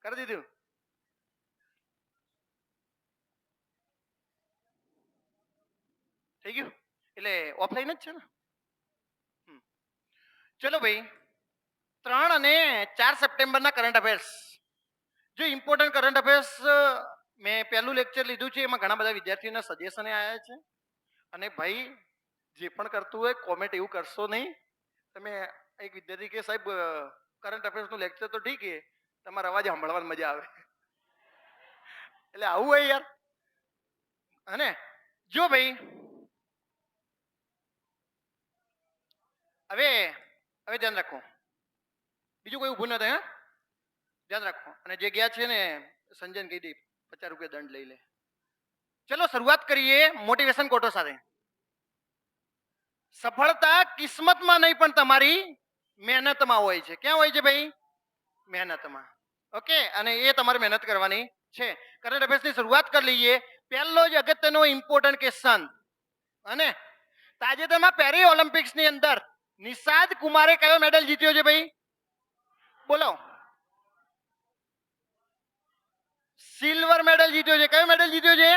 કરી દીધું? થઈ ગયું? એટલે ઓફલાઈન જ છે ને? ચલો ભાઈ, 3 અને 4 સપ્ટેમ્બરના કરંટ અફેર્સ. જો ઇમ્પોર્ટન્ટ કરંટ અફેર્સ મેં પહેલું લેક્ચર લીધું છે, એમાં ઘણા બધા વિદ્યાર્થીઓના સજેશન આવ્યા છે. અને ભાઈ જે પણ કરતું હોય કોમેન્ટ એવું કરશો નહીં. તમે એક વિદ્યાર્થી કે સાહેબ કરંટ અફેર્સનું લેક્ચર તો ઠીક છે, તમારા અવાજ સાંભળવાની મજા આવે. એટલે આવું હોય યાર. અને જો ભાઈ હવે હવે ધ્યાન રાખો, બીજું કોઈ ઊભું ન થાય. હા, ધ્યાન રાખો. અને જે ગયા છે ને સંજયને કહી દે 50 રૂપિયા દંડ લઈ લે. ચલો શરૂઆત કરીએ મોટિવેશન કોટો સાથે. સફળતા કિસ્મતમાં નહીં પણ તમારી મહેનતમાં હોય છે. ક્યાં હોય છે ભાઈ? મહેનતમાં. ઓકે, અને એ તમારે મહેનત કરવાની છે. કરંટ અફેર્સની શરૂઆત કરી લઈએ. પહેલો જ અગત્યનો ઇમ્પોર્ટન્ટ ક્વેશ્ચન. અને તાજેતરમાં પેરી ઓલિમ્પિક્સની અંદર નિષાદ કુમારે કયો મેડલ જીત્યો છે ભાઈ? બોલો. સિલ્વર મેડલ જીત્યો છે. કયો મેડલ જીત્યો છે?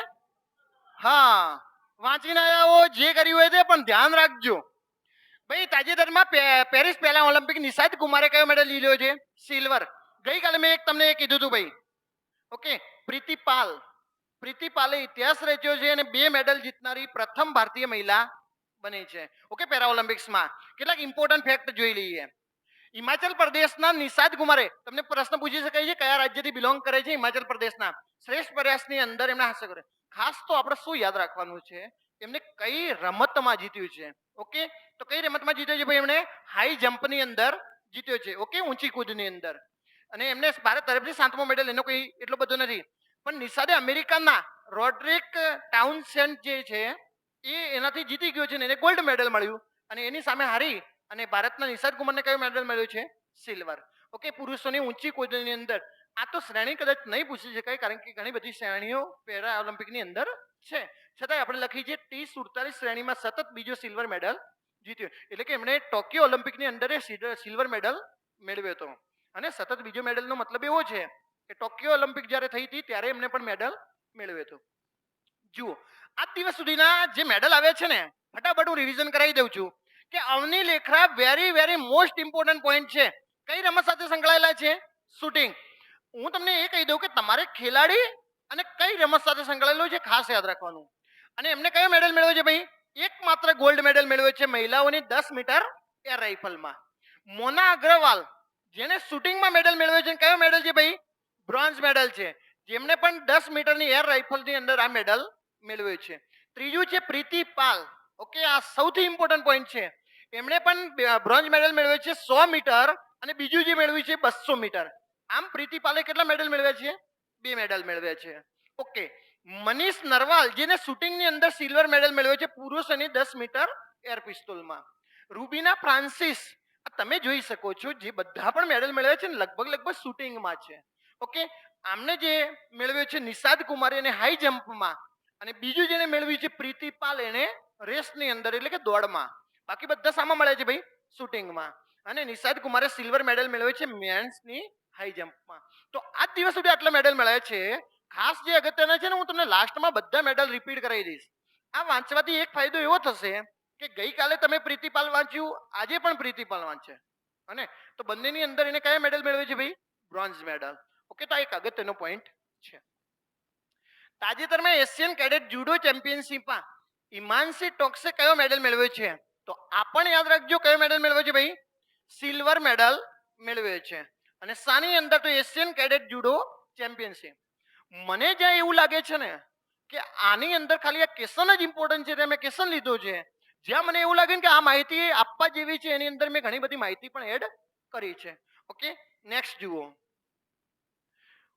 હા, વાંચીને આવ્યા જે કર્યું હોય તે, પણ ધ્યાન રાખજો ભાઈ. તાજેતરમાં પેરિસ પહેલા ઓલિમ્પિક નિષાદ કુમારે કયો મેડલ લીધો છે? સિલ્વર. ગઈકાલે મેં તમને કીધું હતું ભાઈ. ઓકે, પ્રીતિપાલે ઇતિહાસ રચ્યો છે અને 2 મેડલ જીતનારી પ્રથમ ભારતીય મહિલા બની છે. ઓકે, પેરા ઓલિમ્પિક્સમાં કેટલાક ઇમ્પોર્ટન્ટ ફેક્ટ જોઈ લઈએ. હિમાચલ પ્રદેશના નિષાદ કુમારે, તમને પ્રશ્ન પૂછી શકાય છે કયા રાજ્યથી બિલોંગ કરે છે? હિમાચલ પ્રદેશના. શ્રેષ્ઠ પ્રયાસની અંદર એમણે હાસ્ય કર્યો. ખાસ તો આપણે શું યાદ રાખવાનું છે? એમને કઈ રમતમાં જીત્યું છે? ઓકે, તો કઈ રમતમાં જીત્યો છે ભાઈ? એમણે હાઈ જમ્પની અંદર જીત્યો છે. ઓકે, ઊંચી કૂદની અંદર. અને એમને ભારત તરફથી 7મો મેડલ. એનો કોઈ એટલો બધો નથી, પણ નિષાદે અમેરિકાના રોડ્રિક ટાઉનસેન્ડ જે છે એ એનાથી જીતી ગયો છે ને એને ગોલ્ડ મેડલ મળ્યું. અને એની સામે હારી અને ભારતના નિષાદ કુમારને કયો મેડલ મળ્યો છે? સિલ્વર. ઓકે, પુરુષોની ઊંચી કૂદની અંદર. આ તો શ્રેણી કદાચ નહીં પૂછી શકાય, કારણ કે ઘણી બધી શ્રેણીઓ પેરા ઓલિમ્પિકની અંદર છે. છતાંય આપણે લખી છે T47 શ્રેણીમાં સતત બીજો સિલ્વર મેડલ જીત્યો. એટલે કે એમણે ટોક્યો ઓલિમ્પિકની અંદર સિલ્વર મેડલ મેળવ્યો હતો. અને સતત બીજો મેડલનો મતલબ એવો છે કે ટોક્યો ઓલિમ્પિક જ્યારે થઈ હતી ત્યારે એમને પણ મેડલ મેળવ્યો હતો. જુઓ, આજ દિવસ સુધીના જે મેડલ આવ્યા છે ને, ફટાફટ હું રિવિઝન કરાવી દઉં છું કે Avani Lekhara very most important point છે. કઈ રમત સાથે સંકળાયેલા છે? શૂટિંગ. હું તમને એ કહી દઉં કે તમારે ખેલાડી અને કઈ રમત સાથે સંકળાયેલો છે ખાસ યાદ રાખવાનું. અને એમને કયો મેડલ મેળવ્યો છે ભાઈ? એકમાત્ર ગોલ્ડ મેડલ મેળવ્યો છે મહિલાઓની 10 મીટર એર રાઇફલમાં. મોના અગ્રવાલ જેને શૂટિંગમાં મેડલ મેળવ્યો છે, કયો મેડલ છે ભાઈ? બ્રોન્ઝ મેડલ છે. જેમને પણ 10 મીટરની એર રાઇફલની અંદર આ મેડલ મેળવ્યો છે. ત્રીજું છે પ્રીતિ પાલ. ઓકે, આ સૌથી ઇમ્પોર્ટન્ટ પોઈન્ટ છે. એમણે પણ બ્રોન્ઝ મેડલ મેળવ્યો છે 100 મીટર અને બીજું જે મેળવ્યું છે 200 મીટર. આમ પ્રીતિ પાલે કેટલા મેડલ મેળવ્યા છે? 2 મેડલ મેળવ્યા છે. ઓકે, મનીષ નરવાલ જેને શૂટિંગની અંદર સિલ્વર મેડલ મેળવ્યો છે પુરુષોની 10 મીટર એર પિસ્તોલમાં. રૂબીના ફ્રાન્સિસ, તમે જોઈ શકો છો જે બધા પણ મેડલ મેળવ્યા છે ને લગભગ શૂટિંગમાં છે. ઓકે, આમને જે મેળવ્યો છે નિષાદ કુમાર એને હાઈ જમ્પમાં, અને બીજું જેને મેળવ્યું છે પ્રીતિ પાલ એને રેસની અંદર એટલે કે દોડમાં. બાકી બધા સામા મળે છે ભાઈ? શૂટિંગમાં. અને નિષાદ કુમારે સિલ્વર મેડલ મેળવ્યો છે મેન્સની હાઈ જમ્પમાં. તો આજ દિવસ સુધી આટલા મેડલ મળ્યા છે. ખાસ જે અગત્યના છે ને, હું તમને લાસ્ટમાં બધા મેડલ રિપીટ કરાવી દઈશ. આ વાંચવાથી એક ફાયદો એવો થશે કે ગઈકાલે તમે પ્રીતિપાલ વાંચ્યું, આજે પણ પ્રીતિપાલ વાંચે, અને તો બંનેની અંદર એને કયા મેડલ મેળવ્યો છે ભાઈ? Bronze medal. ઓકે, તો આ એક અગત્યનો પોઈન્ટ છે. તાજેતરમાં એશિયન કેડેટ જુડો ચેમ્પિયનશિપમાં હિમાંશી ટોક્સે કયો મેડલ મેળવ્યો છે? તો આ પણ યાદ રાખજો, કયો મેડલ મેળવ્યો છે ભાઈ? સિલ્વર મેડલ મેળવ્યો છે. અને સાની અંદર તો એશિયન કેડેટ જુડો ચેમ્પિયનશિપ. મને જ્યાં એવું લાગે છે ને કે આની અંદર ખાલી આ ક્વેશ્ચન જ ઇમ્પોર્ટન્ટ છે, મેં ક્વેશ્ચન લીધો છે. જ્યાં મને એવું લાગે કે આ માહિતી આપવા જેવી છે, એની અંદર મેં ઘણી બધી માહિતી પણ એડ કરી છે. ઓકે, નેક્સ્ટ જુઓ.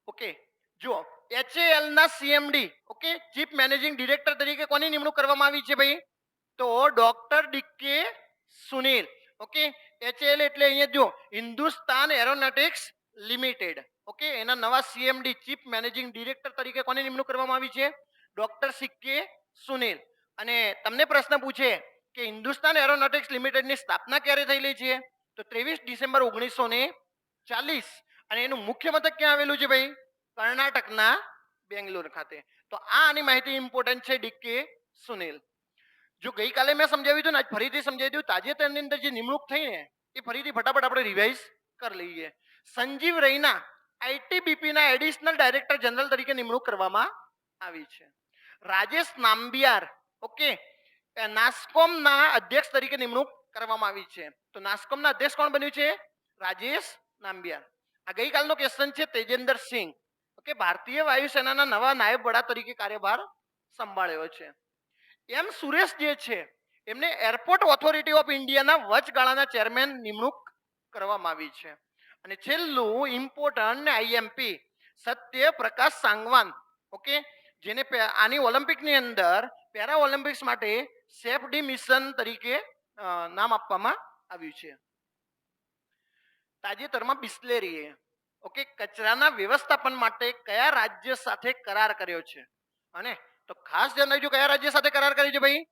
ઓકે, જો HAL ના CMD, okay, chief managing director તરીકે કોની નિમણૂક કરવામાં આવી છે ભાઈ? તો doctor DK Sunil. Okay, HAL એટલે અહીંયા જો હિન્દુસ્તાન એરોનોટિક્સ લિમિટેડ. ઓકે, એના નવા CMD ચીફ મેનેજિંગ ડિરેક્ટર તરીકે કોની નિમણૂક કરવામાં આવી છે? Doctor CK Sunil. અને તમને પ્રશ્ન પૂછે કે હિન્દુસ્તાન એરોનોટિક્સ લિમિટેડની સ્થાપના ક્યારે થયેલી છે? તો 23 ડિસેમ્બર 1940. અને એનું મુખ્ય મથક ક્યાં આવેલું છે ભાઈ? કર્ણાટકના બેંગ્લોર ખાતે. તો આ આની માહિતી ઇમ્પોર્ટન્ટ છે ડીકે સુનિલ. જો ગઈકાલે મેં સમજાવ્યું હતું ને આજ ફરીથી સમજાવી દઉં. તાજેતરની અંદર જે નિમણૂક થઈ ને એ ફરીથી ફટાફટ આપણે રિવાઇઝ કરી લઈએ. સંજીવ રૈના આઈટીબીપી ના એડિશનલ ડાયરેક્ટર જનરલ તરીકે નિમણૂક કરવામાં આવી છે. રાજેશ નામ્બિયાર ઓકે નાસ્કોમ ના અધ્યક્ષ તરીકે નિમણૂક કરવામાં આવી છે. તો નાસ્કોમ ના અધ્યક્ષ કોણ બન્યું છે? રાજેશ નામ્બિયાર. આ ગઈકાલનો ક્વેશ્ચન છે તેજેન્દર સિંહ ઓકે ભારતીય વાયુસેનાના નવા નાયબ વડા તરીકે કાર્યભાર સંભાળ્યો છે. એમ સુરેશ જે છે એમને એરપોર્ટ ઓથોરિટી ઓફ ઇન્ડિયાના વચગાળાના ચેરમેન નિમણૂક કરવામાં આવી છે. અને છેલ્લું ઇમ્પોર્ટન્ટ આઈએમપી સત્ય પ્રકાશ સાંગવાન ઓકે જેને આની ઓલિમ્પિકની અંદર પેરા ઓલિમ્પિક્સ માટે સેફટી મિશન તરીકે નામ આપવામાં આવ્યું છે. તાજેતરમાં બિસ્લેરીએ ઓકે કચરાના વ્યવસ્થાપન માટે કયા રાજ્ય સાથે કરાર કર્યો છે? અને તો ખાસ ધ્યાન રાખજો કયા રાજ્ય સાથે કરાર કર્યો છે ભાઈ?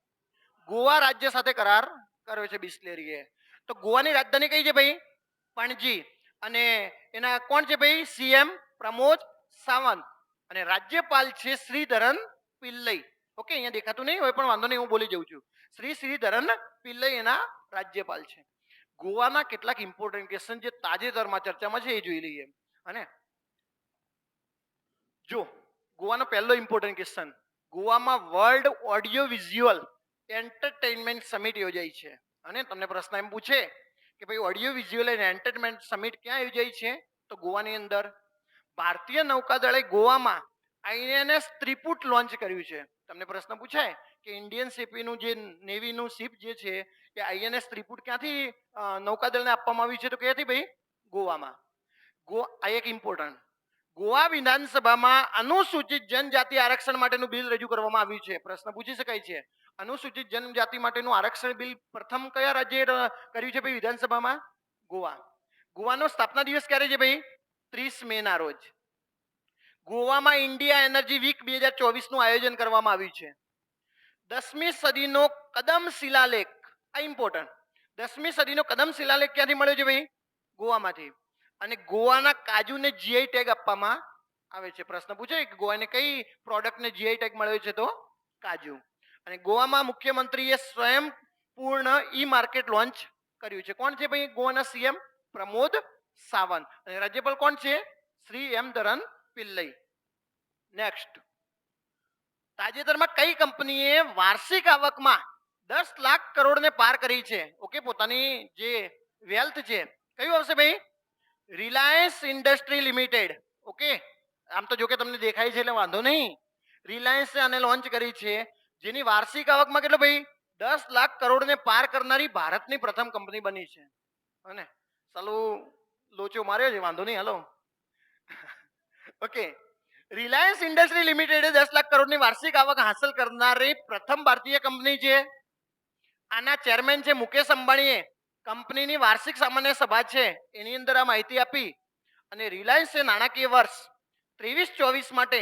ગોવા રાજ્ય સાથે કરાર કર્યો છે બિસ્લેરીએ. તો ગોવાની રાજધાની કઈ છે ભાઈ? પણજી. અને એના કોણ છે ભાઈ? સીએમ પ્રમોદ સાવંત. અને રાજ્યપાલ છે શ્રીધરન પિલ્લઈ. ઓકે અહીંયા દેખાતું નહીં હોય પણ વાંધો નહીં, હું બોલી જઉં છું. શ્રીધરન પિલ્લઈ એના રાજ્યપાલ છે. ગોવાના કેટલાક ઇમ્પોર્ટન્ટ ક્વેશ્ચન જે તાજેતરમાં ચર્ચામાં છે એ જોઈ લઈએ. અને જો ગોવાનો પહેલો ઇમ્પોર્ટન્ટ ક્વેશ્ચન, ગોવામાં world audio visual entertainment summit યોજાઈ છે. અને તમને પ્રશ્ન એમ પૂછે કે ભાઈ audio visual and entertainment summit ક્યાં યોજાઈ છે? તો ગોવાની અંદર. ભારતીય નૌકાદળે ગોવામાં આઈએનએસ ત્રિપુટ લોન્ચ કર્યું છે. તમને પ્રશ્ન પૂછાય કે ઇન્ડિયન નેવીનું જે નેવીનું શિપ જે છે એ આઈએનએસ ત્રિપુટ ક્યાંથી નૌકાદળને આપવામાં આવ્યું છે? તો ક્યાંથી ભાઈ? ગોવામાં. આ એક ઇમ્પોર્ટન્ટ. ગોવા વિધાનસભામાં અનુસૂચિત જનજાતિ આરક્ષણ માટેનું બિલ રજૂ કરવામાં આવ્યું છે. પ્રશ્ન પૂછી શકાય છે અનુસૂચિત જનજાતિ માટેનું આરક્ષણ બિલ પ્રથમ કયા રાજ્યએ કર્યું છે ભાઈ વિધાનસભામાં? ગોવા. ગોવાનો સ્થાપના દિવસ ક્યારે છે ભાઈ? 30 મે ના રોજ. ગોવામાં ઇન્ડિયા એનર્જી વીક 2024 નું આયોજન કરવામાં આવ્યું છે. 10મી સદીનો કદમ શિલાલેખ, આ ઇમ્પોર્ટન્ટ. 10મી સદીનો કદમ શિલાલેખ ક્યાંથી મળ્યો છે ભાઈ? ગોવામાંથી. અને ગોવાના કાજુને જીઆઈ ટેગ આપવામાં આવે છે. પ્રશ્ન પૂછે કે ગોવાને કઈ પ્રોડક્ટને જીઆઈ ટેગ મળ્યો છે? તો કાજુ. અને ગોવામાં મુખ્યમંત્રીએ સ્વયંપૂર્ણ ઈ માર્કેટ લોન્ચ કર્યું છે. કોણ છે ભાઈ ગોવાના સીએમ? પ્રમોદ સાવંત. અને રાજ્યપાલ કોણ છે? શ્રી એમ ધરન પિલ્લઈ. નેક્સ્ટ, તાજેતરમાં કઈ કંપનીએ વાર્ષિક આવકમાં 10 લાખ કરોડને પાર કરી છે? ઓકે પોતાની જે વેલ્થ છે કયું આવશે ભાઈ? Reliance industry limited. ઓકે આમ તો જો કે તમને દેખાય છે એટલે વાંધો નહીં. રિલાયન્સે આને લોન્ચ કરી છે જેની વાર્ષિક આવકમાં કેટલો ભાઈ? 10 લાખ કરોડને પાર કરનારી ભારતની પ્રથમ કંપની બની છે. અને ચાલો લોચો માર્યો છે, વાંધો નહીં હાલો. ઓકે રિલાયન્સ ઇન્ડસ્ટ્રી લિમિટેડે 10 લાખ કરોડની વાર્ષિક આવક હાંસલ કરનારી પ્રથમ ભારતીય કંપની છે. આના ચેરમેન છે મુકેશ અંબાણીએ કંપનીની વાર્ષિક સામાન્ય સભા છે એની અંદર આ માહિતી આપી. અને રિલાયન્સે નાણાકીય વર્ષ 23-24 માટે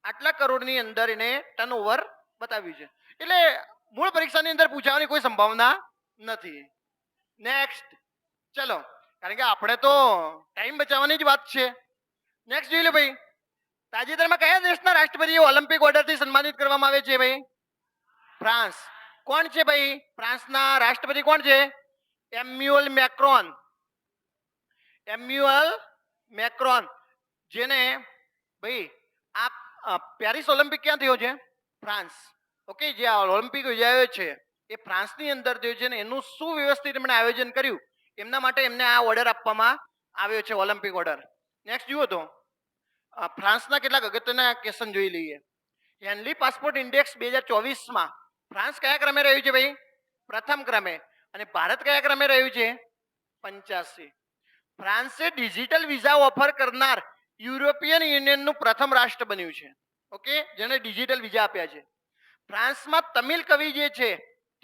આટલા કરોડની અંદર એને ટર્નઓવર બતાવ્યું છે. એટલે મૂળ પરીક્ષાની અંદર પૂછાવાની કોઈ સંભાવના નથી. નેક્સ્ટ ચલો, કારણ કે આપણે તો ટાઈમ બચાવવાની જ વાત છે. નેક્સ્ટ જોઈ લો ભાઈ, તાજેતરમાં કયા દેશના રાષ્ટ્રપતિએ ઓલિમ્પિક ઓર્ડરથી સન્માનિત કરવામાં આવે છે ભાઈ? ફ્રાન્સ. કોણ છે ભાઈ ફ્રાન્સના રાષ્ટ્રપતિ? કોણ છે? એમ્યુઅલ મેક્રોન. એમ્યુઅલ મેક્રોન જેને ભાઈ આ પેરિસ ઓલિમ્પિક ક્યાં થયો છે? ફ્રાન્સ. ઓકે જે આ ઓલિમ્પિક યોજાયો છે એ ફ્રાન્સની અંદર થયો છે ને એનું સુવ્યવસ્થિત એમણે આયોજન કર્યું એમના માટે એમને આ ઓર્ડર આપવામાં આવ્યો છે, ઓલિમ્પિક ઓર્ડર. નેક્સ્ટ જુઓ તો ફ્રાન્સના કેટલાક અગત્યના ક્વેશ્ચન જોઈ લઈએ. હેનલી પાસપોર્ટ ઇન્ડેક્સ 2024માં ફ્રાન્સ કયા ક્રમે રહ્યું છે ભાઈ? પ્રથમ ક્રમે. અને ભારત કયા ક્રમે રહ્યું છે? 85. ફ્રાન્સે ડિજિટલ વિઝા ઓફર કરનાર યુરોપિયન યુનિયનનું પ્રથમ રાષ્ટ્ર બન્યું છે. ઓકે જેને ડિજિટલ વિઝા આપ્યા છે. ફ્રાન્સમાં તમિલ કવિ જે છે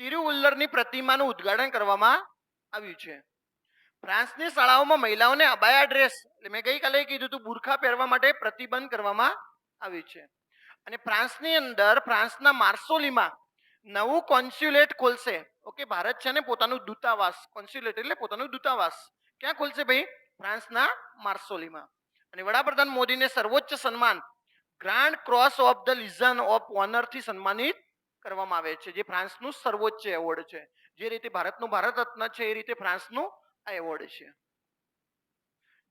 તિરુવલ્લરની પ્રતિમાનું ઉદ્ઘાટન કરવામાં આવ્યું છે. ફ્રાન્સની શાળાઓમાં મહિલાઓને અબાયા ડ્રેસ એટલે મેં ગઈકાલે કીધું હતું બુરખા પહેરવા માટે પ્રતિબંધ કરવામાં આવ્યું છે. અને ફ્રાન્સની અંદર ફ્રાન્સના માર્સોલીમાં નવું કોન્સ્યુલેટ ખોલશે. ઓકે ભારત છે ને પોતાનું દૂતાવાસ, કોન્સ્યુલેટ એટલે પોતાનું દૂતાવાસ ક્યાં ખોલશે ભાઈ? ફ્રાન્સના માર્સોલીમાં. અને વડાપ્રધાન મોદીને સર્વોચ્ચ સન્માન Grand Cross of the Legion of Honour થી સન્માનિત કરવામાં આવે છે, જે ફ્રાન્સનું સર્વોચ્ચ એવોર્ડ છે. જે રીતે ભારતનું ભારત રત્ન છે એ રીતે ફ્રાન્સનું આ એવોર્ડ છે.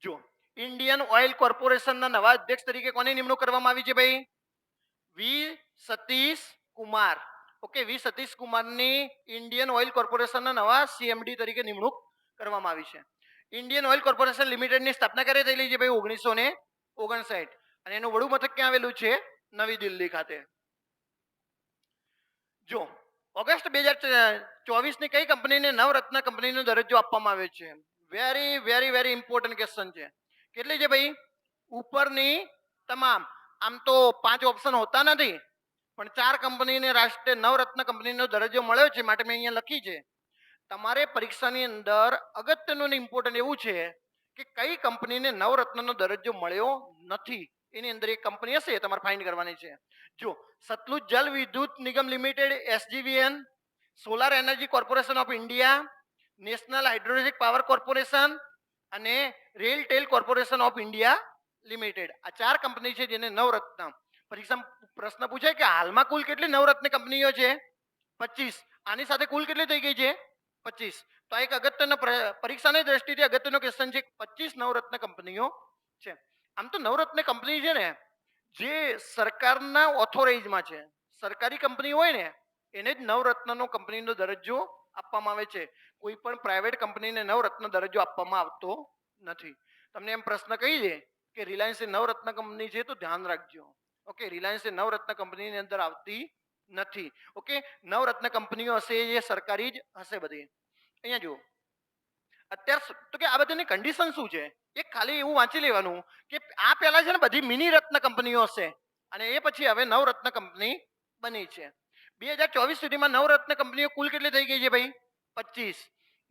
જો ઇન્ડિયન ઓઇલ કોર્પોરેશનના નવા અધ્યક્ષ તરીકે કોની નિમણૂક કરવામાં આવી છે ભાઈ? વી સતીશ કુમાર. ઓકે, વી સતીશ કુમારની ઇન્ડિયન ઓઇલ કોર્પોરેશનના નવા સીએમડી તરીકે નિમણૂક કરવામાં આવી છે. ઇન્ડિયન ઓઇલ કોર્પોરેશન લિમિટેડની સ્થાપના ક્યારે થયેલી છે ભાઈ? 1959. અને એનું વડું મથક ક્યાં આવેલું છે? નવી દિલ્હી ખાતે. જો ઓગસ્ટ 2024 ની કઈ કંપનીને નવરત્ન કંપનીનો દરજ્જો આપવામાં આવ્યો છે? Very very very important question છે. કેટલી છે ભાઈ? ઉપરની તમામ, આમ તો 5 ઓપ્શન હોતા નથી, પણ 4 કંપનીને રાષ્ટ્રીય નવરત્ન કંપનીનો દરજ્જો મળ્યો છે, માટે મેં અહીંયા લખી છે. તમારે પરીક્ષાની અંદર અગત્યનું ને ઇમ્પોર્ટન્ટ એવું છે કે કઈ કંપનીને નવરત્નનો દરજ્જો મળ્યો નથી. એની અંદર એક કંપની હશે, તમારે ફાઇન્ડ કરવાની છે. જો Sutlej Jal Vidyut Nigam limited SGVN, solar energy corporation of India, national hydroelectric power corporation અને RailTel corporation of India limited, આ 4 કંપની છે જેને નવરત્ન. પરીક્ષામાં પ્રશ્ન પૂછાય કે હાલમાં કુલ કેટલી નવરત્ન કંપનીઓ છે? 25. આની સાથે કુલ કેટલી થઈ ગઈ છે? 25. તો આ એક અગત્યનો પરીક્ષાની દ્રષ્ટિથી અગત્યનો ક્વેશ્ચન છે. 25 નવરત્ન કંપનીઓ છે. આમ તો નવરત્ન કંપની છે ને જે સરકારના ઓથોરાઇઝમાં છે, સરકારી કંપની હોય ને એને જ નવરત્નનો કંપનીનો દરજ્જો આપવામાં આવે છે. કોઈ પણ પ્રાઇવેટ કંપનીને નવરત્ન દરજ્જો આપવામાં આવતો નથી. તમને એમ પ્રશ્ન કહી દે કે રિલાયન્સ એ નવરત્ન કંપની છે, તો ધ્યાન રાખજો. ઓકે, રિલાયન્સ એ નવરત્ન કંપનીની અંદર આવતી નથી. ઓકે, નવરત્ન કંપનીઓ હશે એ સરકારી જ હશે બધી. અહીંયા જુઓ, અત્યારે તો કે આ બધાની કન્ડિશન શું છે? એક ખાલી એવું વાંચી લેવાનું કે આ પહેલા છે ને બધી મિની રત્ન કંપનીઓ હશે અને એ પછી હવે નવરત્ન કંપની બની છે. 2024 સુધીમાં નવરત્ન કંપનીઓ કુલ કેટલી થઈ ગઈ છે ભાઈ? 25.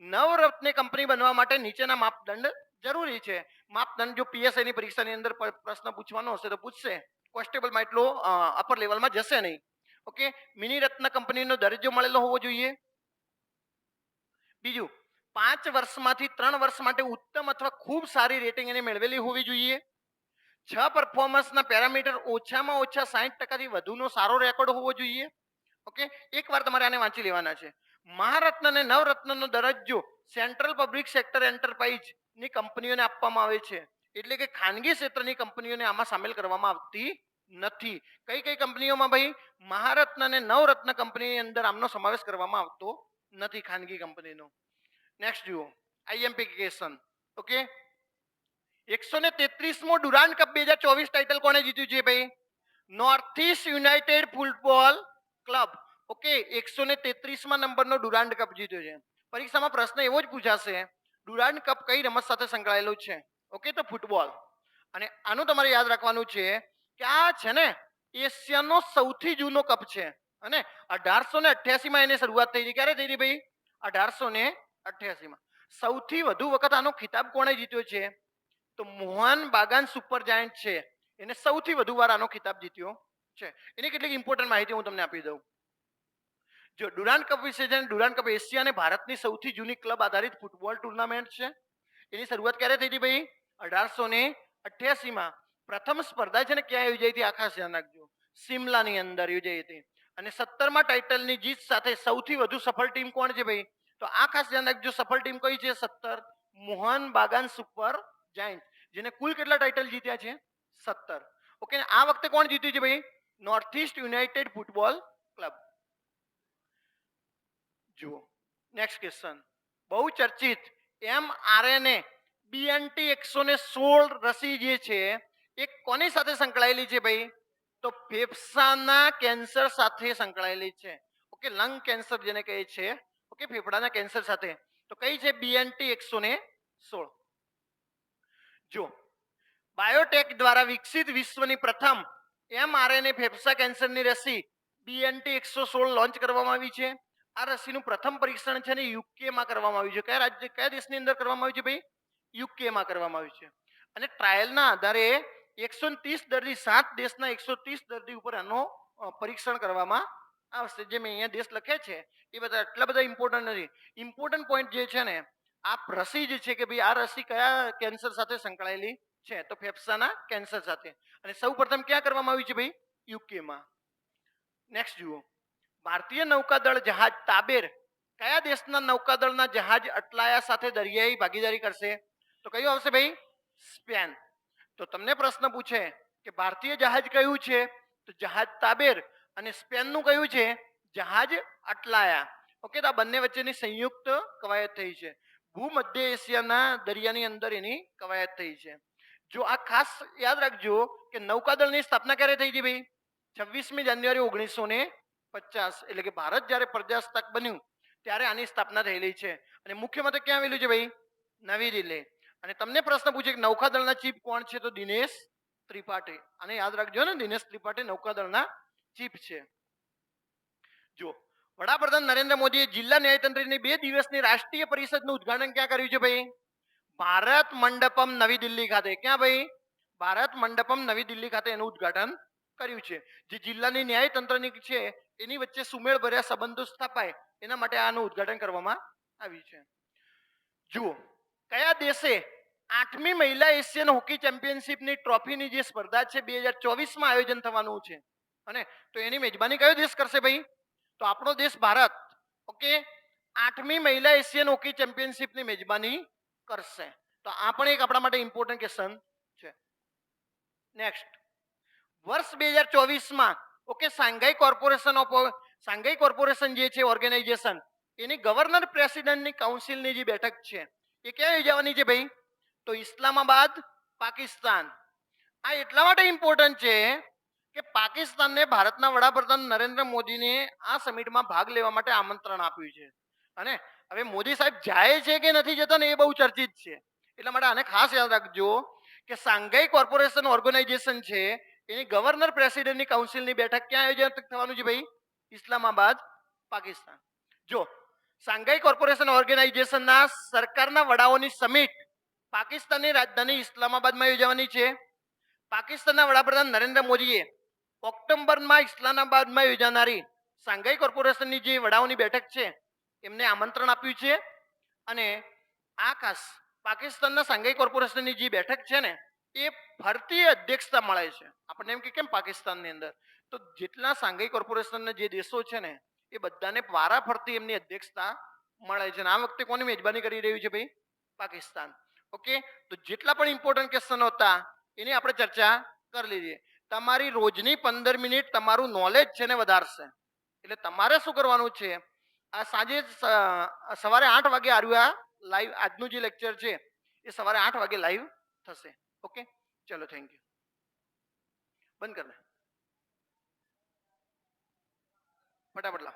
નવરત્ન કંપની બનવા માટે નીચેના માપદંડ જરૂરી છે. માપદંડ જો પીએસઆઈ ની પરીક્ષાની અંદર પ્રશ્ન પૂછવાનો હશે તો પૂછશે, કોન્સ્ટેબલમાં એટલો અપર લેવલમાં જશે નહીં. ઓકે, મિની રત્ન કંપનીનો દરજ્જો મળેલો હોવો જોઈએ. બીજું, 5 વર્ષમાંથી 3 વર્ષ માટે ઉત્તમ અથવા ખૂબ સારી રેટિંગ એને મેળવેલી હોવી જોઈએ. 6 પરફોર્મન્સના પેરામીટર ઓછામાં ઓછા 60% થી વધુનો સારો રેકોર્ડ હોવો જોઈએ. ઓકે, એકવાર તમારે આને વાંચી લેવાના છે. મહારત્ન અને નવરત્નનો દરજ્જો સેન્ટ્રલ પબ્લિક સેક્ટર એન્ટરપ્રાઇઝ ની કંપનીઓને આપવામાં આવે છે, એટલે કે ખાનગી ક્ષેત્રની કંપનીઓને આમાં સામેલ કરવામાં આવતી નથી. કઈ કઈ કંપનીઓમાં ભાઈ? મહારત્ન અને નવરત્ન કંપનીની અંદર આમનો સમાવેશ કરવામાં આવતો નથી, ખાનગી કંપનીનો. નેક્સ્ટ જુઓ, આઈએમપી ક્વેશ્ચન. ઓકે, 133મો ડુરાન્ડ કપ 2024 ટાઇટલ કોણે જીત્યું છે ભાઈ? North East United football club. Okay, 133મા નંબરનો ડુરાન્ડ કપ જીત્યો છે. પરીક્ષામાં પ્રશ્ન એવો જ પૂછાશે, ડુરાન્ડ કપ કઈ રમત સાથે સંકળાયેલો છે? ઓકે, તો ફૂટબોલ. અને આનું તમારે યાદ રાખવાનું છે કે આ છે ને એશિયાનો સૌથી જૂનો કપ છે અને 1888માં એની શરૂઆત થઈ હતી. ક્યારે થઈ હતી ભાઈ? 1888માં. સૌથી વધુ વખત આનો ખિતાબ કોણે જીત્યો છે? તો મોહન બાગાન સુપર જાયન્ટ છે, એને સૌથી વધુ વાર આનો ખિતાબ જીત્યો છે. એની કેટલીક ઇમ્પોર્ટન્ટ માહિતી હું તમને આપી દઉં. જો ડુરાન્ડ કપ વિશે છે, ડુરાન્ડ કપ એશિયા અને ભારતની સૌથી જૂની ક્લબ આધારિત ફૂટબોલ ટુર્નામેન્ટ છે. એની શરૂઆત ક્યારે થઈ હતી ભાઈ? 1888માં. પ્રથમ સ્પર્ધા છે ને ક્યાં યોજાઈ હતી? આ ખાસ ધ્યાન રાખજો, સિમલાની અંદર યોજાઈ હતી. અને 17મા ટાઇટલની જીત સાથે સૌથી વધુ સફળ ટીમ કોણ છે ભાઈ? તો આ ખાસ ધ્યાન રાખજો, સફળ ટીમ કઈ છે? 17. મોહન બાગાન સુપર જાયન્ટ, જેને કુલ કેટલા ટાઇટલ જીત્યા છે? 17. ઓકે, આ વખતે કોણ જીત્યું છે ભાઈ? North East United football club. જુઓ નેક્સ્ટ ક્વેશ્ચન, બહુ ચર્ચિત mRNA BNT 116 રસી જે છે એ કોની સાથે સંકળાયેલી છે ભાઈ? તો ફેફસાના કેન્સર સાથે સંકળાયેલી છે. ઓકે, લંગ કેન્સર જેને કહે છે. ઓકે, ફેફડાના કેન્સર સાથે. તો કઈ છે? BNT 116. જો બાયોટેક દ્વારા વિકસિત વિશ્વની પ્રથમ mRNA ફેફસા કેન્સરની રસી BNT 116 લોન્ચ કરવામાં આવી છે. આ રસીનું પ્રથમ પરીક્ષણ છે ને યુકેમાં કરવામાં આવ્યું છે. કયા રાજ્ય, કયા દેશની અંદર કરવામાં આવ્યું છે ભાઈ? યુકેમાં કરવામાં આવ્યું છે. અને ટ્રાયલના આધારે 130 દર્દી, 7 દેશના 130 દર્દી ઉપર આનો પરીક્ષણ કરવામાં આવશે. જે મેં અહીંયા દેશ લખે છે એ બધા એટલા બધા ઇમ્પોર્ટન્ટ નથી. ઇમ્પોર્ટન્ટ પોઈન્ટ જે છે ને આ રસી જે છે કે ભાઈ આ રસી કયા કેન્સર સાથે સંકળાયેલી છે, તો ફેફસાના કેન્સર સાથે. અને સૌ પ્રથમ ક્યાં કરવામાં આવી છે ભાઈ? યુકેમાં. નેક્સ્ટ જુઓ, ભારતીય નૌકાદળ જહાજ તાબેર કયા દેશના નૌકાદળના જહાજ અટલાયા સાથે દરિયાઈ ભાગીદારી કરશે? તો કયું આવશે ભાઈ? સ્પેન. તો તમને પ્રશ્ન પૂછે કે ભારતીય જહાજ કયું છે, તો જહાજ તાબેર, અને સ્પેનનું કયું છે? જહાજ અટલાયા. ઓકે, તો આ બંને વચ્ચેની સંયુક્ત કવાયત થઈ છે. ભૂમધ્ય એશિયાના દરિયાની અંદર એની કવાયત થઈ છે. જો આ ખાસ યાદ રાખજો કે નૌકાદળની સ્થાપના ક્યારે થઈ હતી ભાઈ? 26મી જાન્યુઆરી 1950. એટલે કે ભારત જ્યારે પ્રજાસત્તાક બન્યું ત્યારે આની સ્થાપના થયેલી છે. અને મુખ્ય મથક ક્યાં આવેલું છે ભાઈ? નવી દિલ્હી. અને તમને પ્રશ્ન પૂછે કે નૌકાદળના ચીફ કોણ છે, તો દિનેશ ત્રિપાઠી. આને યાદ રાખજો ને, દિનેશ ત્રિપાઠી નૌકાદળના ચીફ છે. જો વડાપ્રધાન નરેન્દ્ર મોદીએ જિલ્લા ન્યાયતંત્રની 2 દિવસની રાષ્ટ્રીય પરિષદનું ઉદ્ઘાટન ક્યાં કર્યું છે ભાઈ? ભારત મંડપમ નવી દિલ્હી ખાતે. ક્યાં ભાઈ? ભારત મંડપમ નવી દિલ્હી ખાતે એનું ઉદ્ઘાટન કર્યું છે. જે જિલ્લાની ન્યાયતંત્રની છે એની વચ્ચે સુમેળભર્યા સંબંધો સ્થાપાય એના માટે આનું ઉદ્ઘાટન કરવામાં આવ્યું છે. જુઓ, કયા દેશે 8મી મહિલા એશિયન હોકી ચેમ્પિયનશિપની ટ્રોફીની જે સ્પર્ધા છે 2024માં આયોજન થવાનું છે, અને તો એની મેજબાની કયો દેશ કરશે ભાઈ? તો આપણો દેશ ભારત. ઓકે, 8મી મહિલા એશિયન હોકી ચેમ્પિયનશિપની મેજબાની કરશે. તો આ પણ એક આપણા માટે ઇમ્પોર્ટન્ટ ક્વેશ્ચન છે. નેક્સ્ટ, વર્ષ 2024માં ઓકે શાંઘાઈ કોર્પોરેશન જે છે ઓર્ગેનાઇઝેશન, એની ગવર્નર પ્રેસિડેન્ટની કાઉન્સિલની જે બેઠક છે એ ક્યાં યોજવાની છે ભાઈ? તો ઇસ્લામાબાદ, પાકિસ્તાન. આ એટલા માટે ઇમ્પોર્ટન્ટ છે કે પાકિસ્તાનને ભારતના વડાપ્રધાન નરેન્દ્ર મોદીને આ સમિટમાં ભાગ લેવા માટે આમંત્રણ આપ્યું છે. અને હવે મોદી સાહેબ જાય છે કે નથી જતા ને એ બહુ ચર્ચિત છે. એટલા માટે આને ખાસ યાદ રાખજો કે શાંઘાઈ કોર્પોરેશન ઓર્ગેનાઇઝેશન છે એની ગવર્નર પ્રેસિડેન્ટની કાઉન્સિલની બેઠક ક્યાં આયોજન થવાનું છે ભાઈ? ઇસ્લામાબાદ, પાકિસ્તાન. જો શાંઘાઈ કોર્પોરેશન ઓર્ગેનાઇઝેશનના સરકારના વડાઓની સમિટ પાકિસ્તાનની રાજધાની ઇસ્લામાબાદમાં યોજવાની છે. પાકિસ્તાનના વડાપ્રધાન નરેન્દ્ર મોદીએ ઓક્ટોબરમાં ઇસ્લામાબાદમાં યોજાનારી શાંઘાઈ કોર્પોરેશનની જે વડાઓની બેઠક છે એમને આમંત્રણ આપ્યું છે. અને આ ખાસ પાકિસ્તાનના શાંઘાઈ કોર્પોરેશનની જે બેઠક છે ને એ ફરતી અધ્યક્ષતા મળે છે. આપણને એમ કે કેમ પાકિસ્તાનની અંદર, તો જેટલા શાંઘાઈ કોર્પોરેશનના જે દેશો છે ને એ બધાને વારા ફરતી એમની અધ્યક્ષતા મળે છે. અને આ વખતે કોની મેજબાની કરી રહ્યું છે ભાઈ? પાકિસ્તાન. ઓકે, તો જેટલા પણ ઇમ્પોર્ટન્ટ ક્વેશ્ચનો હતા એની આપણે ચર્ચા કરી લીધી. તમારી રોજની 15 મિનિટ તમારું નોલેજ છે ને વધારશે. એટલે તમારે શું કરવાનું છે, આ સાંજે સવારે 8 વાગે આવ્યું આ લાઈવ આજનું જે લેક્ચર છે એ સવારે 8 વાગે લાઈવ થશે. ઓકે, ચલો થેન્ક યુ. બંધ કર દે ફટાફટ લાવ.